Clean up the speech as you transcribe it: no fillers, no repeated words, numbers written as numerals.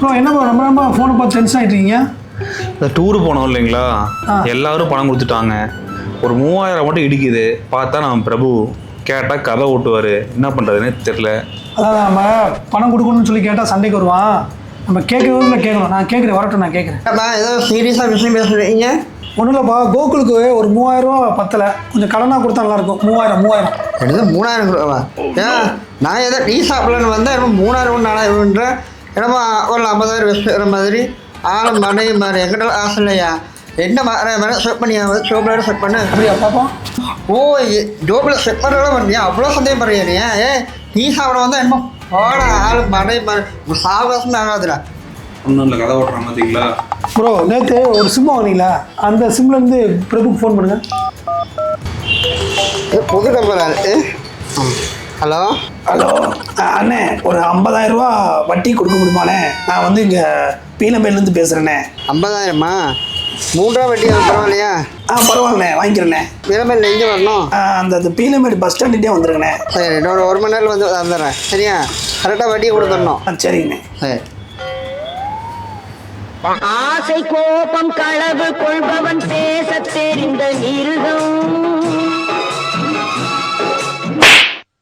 Bro என்ன bro ரொம்ப ஃபோனை பார்த்து டென்ஷன் ஆகிட்டீங்க? இந்த டூரு போனோம் இல்லைங்களா, எல்லாரும் பணம் கொடுத்துட்டாங்க. ஒரு 3000 மட்டும் இடிக்குது. பார்த்தா நம்ம பிரபு கேட்டால் கதை ஓட்டுவார். என்ன பண்ணுறதுன்னு தெரில. அதான் நம்ம பணம் கொடுக்கணும்னு சொல்லி கேட்டால் சண்டைக்கு வருவான். நம்ம கேட்குறதுல கேட்கணும். நான் கேட்குறேன், வரட்டும், நான் கேட்குறேன். ஏதோ சீரியஸாக விஷயம் பேசுகிறீங்க? ஒன்றும் இல்லைப்பா, கோகுலுக்கு ஒரு 3000 பத்தலை, கொஞ்சம் கடனாக கொடுத்தா நல்லாயிருக்கும். 3000 எடுத்து 3000 ரூபாவா? ஏன் நான் ஏதோ டீ சாப்பிடலன்னு வந்தேன். என்னமோ 3000 4000ன்ற என்னமோ ஒரு 50,000 வச்சுக்கிற மாதிரி ஆளும் மனைவி மாதிரி. எங்கிட்ட ஆசை இல்லையா? என்ன வேணா செட் பண்ணியா? ஜோபில் செட் பண்ணு. அப்படியா பாப்பா? ஓ, ஜோபில் செட் பண்ணுறதும் பண்ணியா? அவ்வளோ சந்தேகம் பண்ணுறியா நீ? டீ சாப்பிட வந்தால் என்னமோ ஓட ஆளு மனைவி மாதிரி சாவகாசம் ஆகாதுடா. ஒன்றும் இல்லை, கதை ஓட்டுறான் பார்த்தீங்களா? ப்ரோ நேற்று ஒரு சிம் வாங்கினீங்களா? அந்த சிம்லேருந்து பிரபுக்கு ஃபோன் பண்ணுங்கள். புது நம்பர். ஹலோ ஹலோ அண்ணே, ஒரு 50,000 வட்டி கொடுக்க முடியுமாண்ணே? நான் வந்து இங்கே பீலம்பேலேருந்து பேசுகிறேண்ணே. 50,000மா? 3 ரூபா வட்டி பரவாயில்லையா? பரவாயில்லண்ணே, வாங்கிக்கிறேண்ணே. பீலம்பேல் எங்கே வரணும்? அந்த பீலம்பேடு பஸ் ஸ்டாண்டுகிட்டே வந்துருங்கண்ணே. சரி, என்னோட 1 மணி நேரம் வந்து வந்துடுறேன். சரியா? கரெக்டாக வட்டியை கொடுத்துடணும். சரிங்கண்ணே. சரி. ஆசை கோபம் களவு கொள்பவன் பேச தெரிந்த மிருகம்.